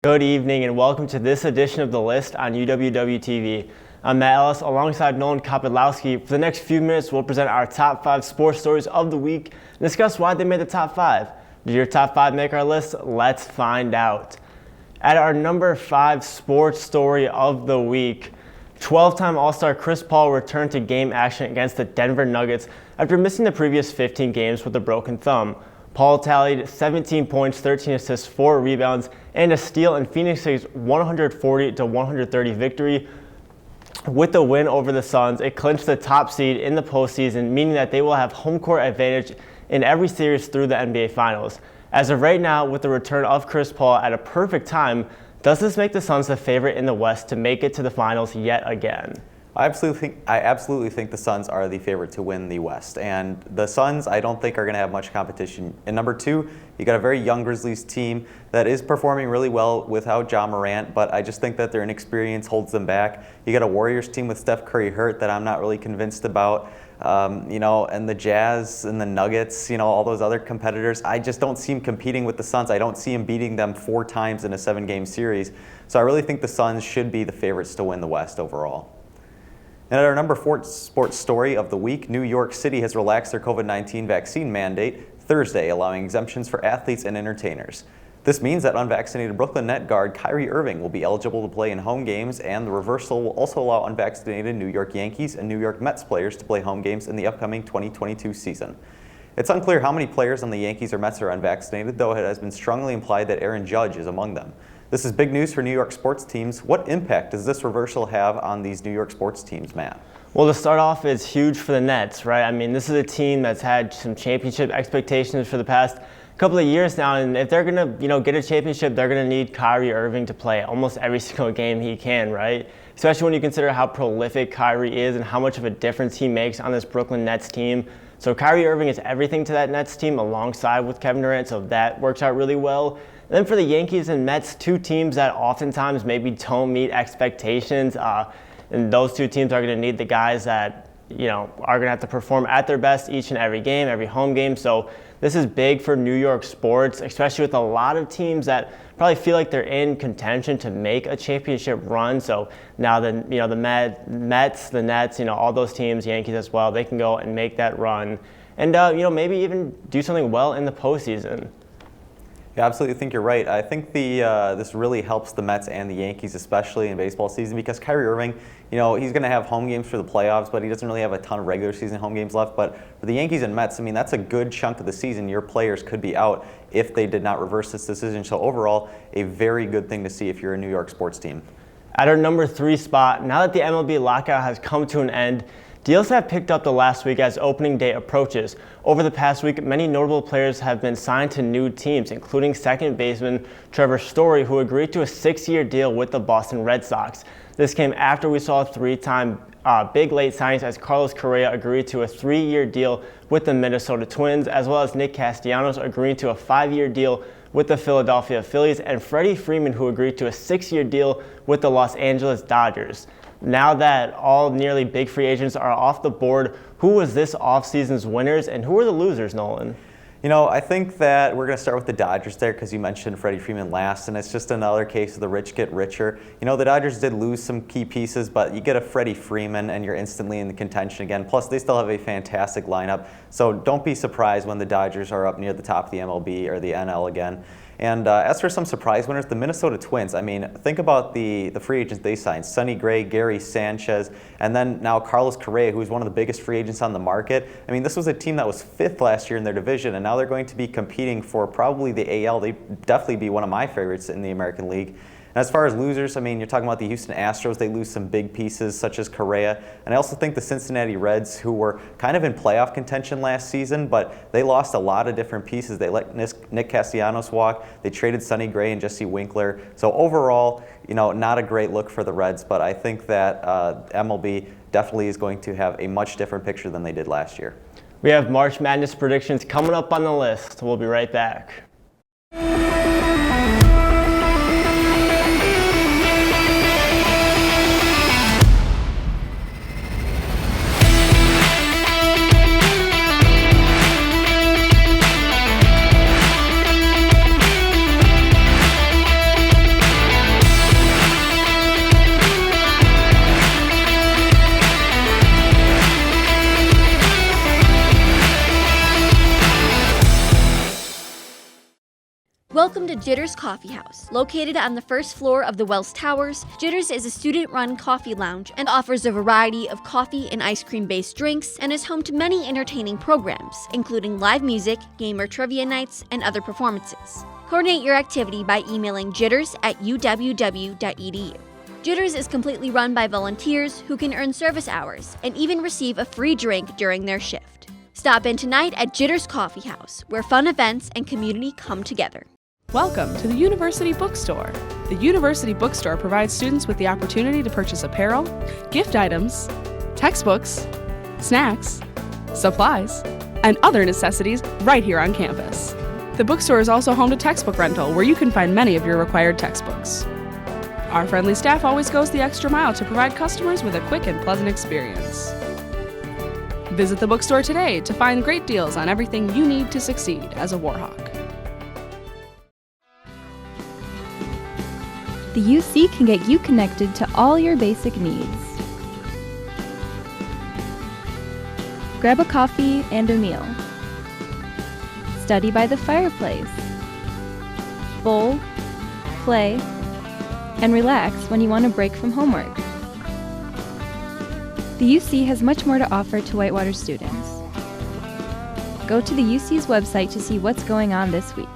Good evening and welcome to this edition of The List on UWW-TV. I'm Matt Ellis alongside Nolan Zopydlowski. For the next few minutes, we'll present our top 5 sports stories of the week and discuss why they made the top 5. Did your top 5 make our list? Let's find out. At our number 5 sports story of the week, 12-time All-Star Chris Paul returned to game action against the Denver Nuggets after missing the previous 15 games with a broken thumb. Paul tallied 17 points, 13 assists, 4 rebounds, and a steal in Phoenix's 140-130 victory. With the win over the Suns, it clinched the top seed in the postseason, meaning that they will have home court advantage in every series through the NBA Finals. As of right now, with the return of Chris Paul at a perfect time, does this make the Suns the favorite in the West to make it to the Finals yet again? I absolutely think the Suns are the favorite to win the West. And the Suns, I don't think, are going to have much competition. And number 2, you got a very young Grizzlies team that is performing really well without Ja Morant, but I just think that their inexperience holds them back. You got a Warriors team with Steph Curry hurt that I'm not really convinced about. And the Jazz and the Nuggets, all those other competitors, I just don't see them competing with the Suns. I don't see them beating them 4 times in a 7-game series. So I really think the Suns should be the favorites to win the West overall. And at our number 4 sports story of the week, New York City has relaxed their COVID-19 vaccine mandate Thursday, allowing exemptions for athletes and entertainers. This means that unvaccinated Brooklyn net guard Kyrie Irving will be eligible to play in home games, and the reversal will also allow unvaccinated New York Yankees and New York Mets players to play home games in the upcoming 2022 season. It's unclear how many players on the Yankees or Mets are unvaccinated, though it has been strongly implied that Aaron Judge is among them. This is big news for New York sports teams. What impact does this reversal have on these New York sports teams, Matt? Well, to start off, it's huge for the Nets, right? I mean, this is a team that's had some championship expectations for the past couple of years now, and if they're gonna, get a championship, they're gonna need Kyrie Irving to play almost every single game he can, right? Especially when you consider how prolific Kyrie is and how much of a difference he makes on this Brooklyn Nets team. So Kyrie Irving is everything to that Nets team alongside with Kevin Durant, so that works out really well. And then for the Yankees and Mets, 2 teams that oftentimes maybe don't meet expectations, and those 2 teams are going to need the guys that, are going to have to perform at their best each and every game, every home game. So this is big for New York sports, especially with a lot of teams that probably feel like they're in contention to make a championship run. So now the Mets, the Nets, all those teams, Yankees as well, they can go and make that run and, maybe even do something well in the postseason. Yeah, I absolutely think you're right. I think this really helps the Mets and the Yankees, especially in baseball season, because Kyrie Irving, he's going to have home games for the playoffs, but he doesn't really have a ton of regular season home games left. But for the Yankees and Mets, that's a good chunk of the season your players could be out if they did not reverse this decision. So overall, a very good thing to see if you're a New York sports team. At our number 3 spot, now that the MLB lockout has come to an end, deals have picked up the last week as opening day approaches. Over the past week, many notable players have been signed to new teams, including second baseman Trevor Story, who agreed to a 6-year deal with the Boston Red Sox. This came after we saw 3-time big late signings as Carlos Correa agreed to a 3-year deal with the Minnesota Twins, as well as Nick Castellanos agreeing to a 5-year deal with the Philadelphia Phillies, and Freddie Freeman, who agreed to a 6-year deal with the Los Angeles Dodgers. Now that all nearly big free agents are off the board, who was this offseason's winners and who were the losers, Nolan? I think that we're going to start with the Dodgers there because you mentioned Freddie Freeman last, and it's just another case of the rich get richer. The Dodgers did lose some key pieces, but you get a Freddie Freeman and you're instantly in the contention again. Plus, they still have a fantastic lineup, so don't be surprised when the Dodgers are up near the top of the MLB or the NL again. And as for some surprise winners, the Minnesota Twins, think about the free agents they signed. Sonny Gray, Gary Sanchez, and then now Carlos Correa, who's one of the biggest free agents on the market. This was a team that was 5th last year in their division, and now they're going to be competing for probably the AL. They'd definitely be one of my favorites in the American League. And as far as losers, you're talking about the Houston Astros. They lose some big pieces such as Correa. And I also think the Cincinnati Reds, who were kind of in playoff contention last season, but they lost a lot of different pieces. They let Nick Castellanos walk. They traded Sonny Gray and Jesse Winkler. So overall, not a great look for the Reds, but I think that MLB definitely is going to have a much different picture than they did last year. We have March Madness predictions coming up on the list. We'll be right back. Welcome to Jitters Coffee House. Located on the first floor of the Wells Towers, Jitters is a student-run coffee lounge and offers a variety of coffee and ice cream-based drinks and is home to many entertaining programs, including live music, gamer trivia nights, and other performances. Coordinate your activity by emailing jitters@uww.edu. Jitters is completely run by volunteers who can earn service hours and even receive a free drink during their shift. Stop in tonight at Jitters Coffee House, where fun events and community come together. Welcome to the University Bookstore. The University Bookstore provides students with the opportunity to purchase apparel, gift items, textbooks, snacks, supplies, and other necessities right here on campus. The bookstore is also home to textbook rental, where you can find many of your required textbooks. Our friendly staff always goes the extra mile to provide customers with a quick and pleasant experience. Visit the bookstore today to find great deals on everything you need to succeed as a Warhawk. The UC can get you connected to all your basic needs. Grab a coffee and a meal. Study by the fireplace. Bowl, play, and relax when you want a break from homework. The UC has much more to offer to Whitewater students. Go to the UC's website to see what's going on this week.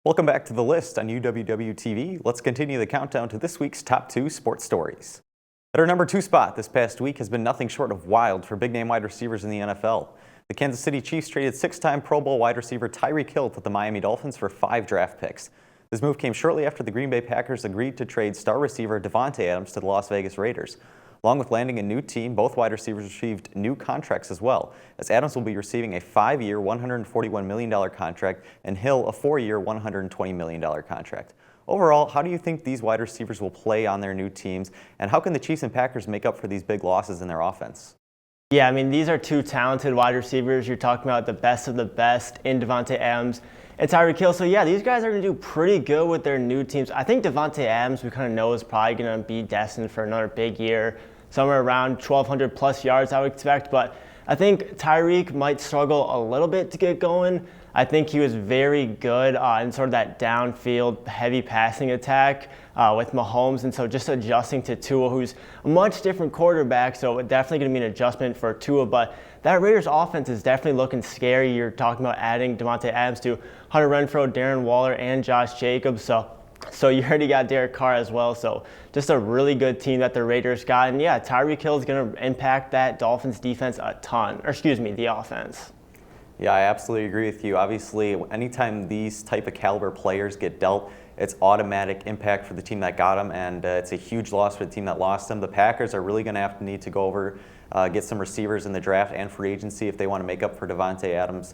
Welcome back to The List on UWW-TV. Let's continue the countdown to this week's top 2 sports stories. At our number 2 spot this past week has been nothing short of wild for big-name wide receivers in the NFL. The Kansas City Chiefs traded 6-time Pro Bowl wide receiver Tyreek Hill to the Miami Dolphins for 5 draft picks. This move came shortly after the Green Bay Packers agreed to trade star receiver Davante Adams to the Las Vegas Raiders. Along with landing a new team, both wide receivers received new contracts as well, as Adams will be receiving a 5-year, $141 million contract and Hill a 4-year, $120 million contract. Overall, how do you think these wide receivers will play on their new teams, and how can the Chiefs and Packers make up for these big losses in their offense? Yeah, I mean, these are two talented wide receivers. You're talking about the best of the best in Davante Adams and Tyreek Hill. So yeah, these guys are going to do pretty good with their new teams. I think Davante Adams, we kind of know, is probably going to be destined for another big year, somewhere around 1,200 plus yards, I would expect. But I think Tyreek might struggle a little bit to get going. I think he was very good in sort of that downfield heavy passing attack with Mahomes, and so just adjusting to Tua, who's a much different quarterback, so definitely going to be an adjustment for Tua. But that Raiders offense is definitely looking scary. You're talking about adding Davante Adams to Hunter Renfrow, Darren Waller, and Josh Jacobs. So you already got Derek Carr as well. So just a really good team that the Raiders got. And yeah, Tyreek Hill is going to impact that Dolphins defense a ton, or excuse me, the offense. Yeah, I absolutely agree with you. Obviously, anytime these type of caliber players get dealt, it's automatic impact for the team that got them, and it's a huge loss for the team that lost them. The Packers are really going to need to go over, get some receivers in the draft and free agency if they want to make up for Davante Adams'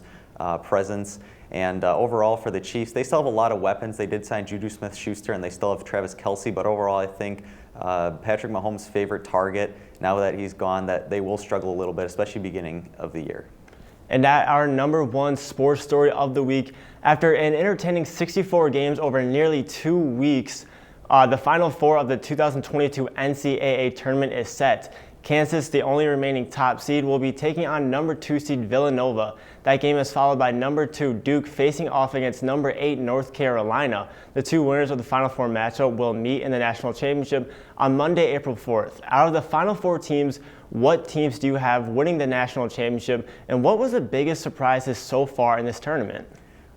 presence. And overall for the Chiefs, they still have a lot of weapons. They did sign Juju Smith-Schuster, and they still have Travis Kelce, but overall I think Patrick Mahomes' favorite target, now that he's gone, that they will struggle a little bit, especially beginning of the year. And at our number 1 sports story of the week, after an entertaining 64 games over nearly 2 weeks, the Final Four of the 2022 NCAA tournament is set. Kansas, the only remaining top seed, will be taking on number 2 seed Villanova. That game is followed by number 2 Duke facing off against number 8 North Carolina. The 2 winners of the Final Four matchup will meet in the national championship on Monday, April 4th. Out of the Final Four teams, what teams do you have winning the national championship, and what was the biggest surprises so far in this tournament?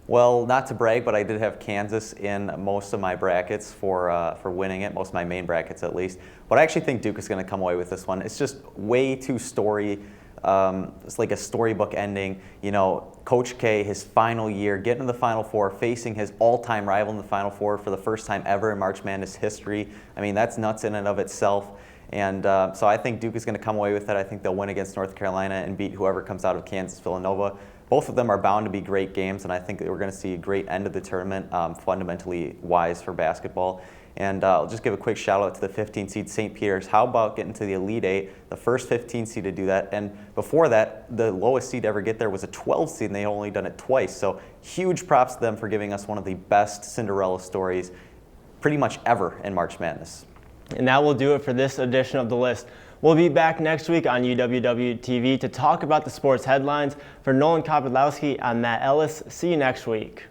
Well, not to brag, but I did have Kansas in most of my brackets for winning it, most of my main brackets at least. But I actually think Duke is going to come away with this one. It's just way too story. It's like a storybook ending. You know, Coach K, his final year, getting to the Final Four, facing his all-time rival in the Final Four for the first time ever in March Madness history. I mean, that's nuts in and of itself. And so I think Duke is going to come away with it. I think they'll win against North Carolina and beat whoever comes out of Kansas, Villanova. Both of them are bound to be great games, and I think that we're going to see a great end of the tournament, fundamentally wise for basketball. And I'll just give a quick shout out to the 15 seed St. Peter's. How about getting to the Elite Eight, the first 15 seed to do that? And before that, the lowest seed to ever get there was a 12 seed, and they only done it twice. So huge props to them for giving us one of the best Cinderella stories pretty much ever in March Madness. And that will do it for this edition of The List. We'll be back next week on UWW-TV to talk about the sports headlines. For Nolan, Zopydlowski, I'm Matt Ellis. See you next week.